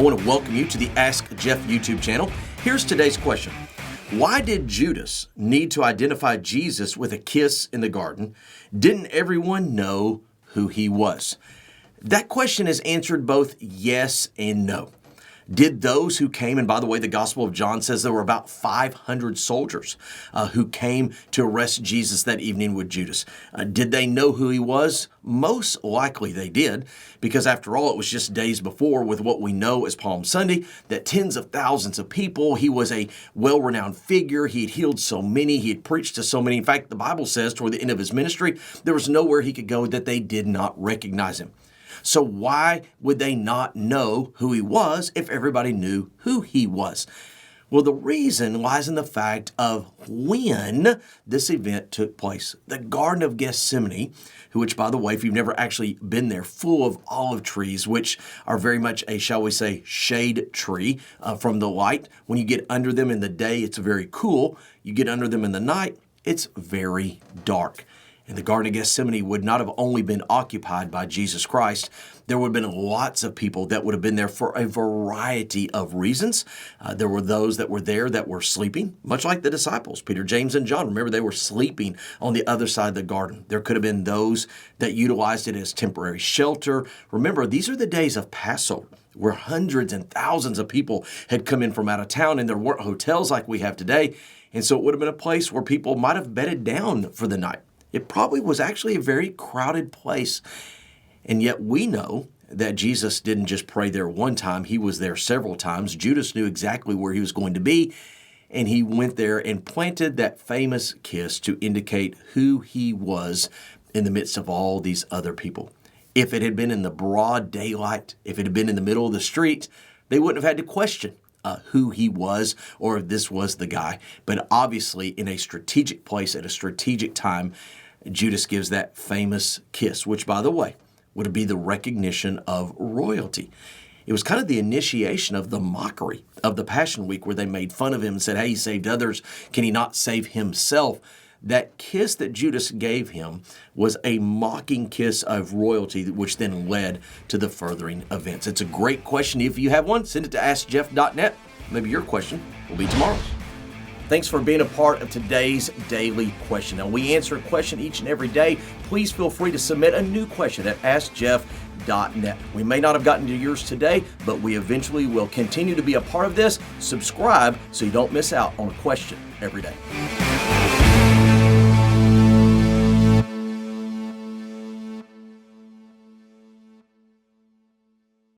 I want to welcome you to the Ask Jeff YouTube channel. Here's today's question. Why did Judas need to identify Jesus with a kiss in the garden? Didn't everyone know who he was? That question is answered both yes and no. Did those who came, and by the way, the Gospel of John says there were about 500 soldiers who came to arrest Jesus that evening with Judas. Did they know who he was? Most likely they did, because after all, it was just days before with what we know as Palm Sunday, that tens of thousands of people, he was a well-renowned figure. He had healed so many. He had preached to so many. In fact, the Bible says toward the end of his ministry, there was nowhere he could go that they did not recognize him. So why would they not know who he was if everybody knew who he was? Well, the reason lies in the fact of when this event took place. The Garden of Gethsemane, which, by the way, if you've never actually been there, full of olive trees, which are very much a, shall we say, shade tree from the light. When you get under them in the day, it's very cool. You get under them in the night, it's very dark. And the Garden of Gethsemane would not have only been occupied by Jesus Christ. There would have been lots of people that would have been there for a variety of reasons. There were those that were there that were sleeping, much like the disciples, Peter, James, and John. Remember, they were sleeping on the other side of the garden. There could have been those that utilized it as temporary shelter. Remember, these are the days of Passover, where hundreds and thousands of people had come in from out of town, and there weren't hotels like we have today. And so it would have been a place where people might have bedded down for the night. It probably was actually a very crowded place. And yet we know that Jesus didn't just pray there one time. He was there several times. Judas knew exactly where he was going to be. And he went there and planted that famous kiss to indicate who he was in the midst of all these other people. If it had been in the broad daylight, if it had been in the middle of the street, they wouldn't have had to question who he was or if this was the guy. But obviously in a strategic place at a strategic time, Judas gives that famous kiss, which, by the way, would be the recognition of royalty. It was kind of the initiation of the mockery of the Passion Week, where they made fun of him and said, hey, he saved others. Can he not save himself? That kiss that Judas gave him was a mocking kiss of royalty, which then led to the furthering events. It's a great question. If you have one, send it to AskJeff.net. Maybe your question will be tomorrow's. Thanks for being a part of today's daily question. Now, we answer a question each and every day. Please feel free to submit a new question at AskJeff.net. We may not have gotten to yours today, but we eventually will continue to be a part of this. Subscribe so you don't miss out on a question every day.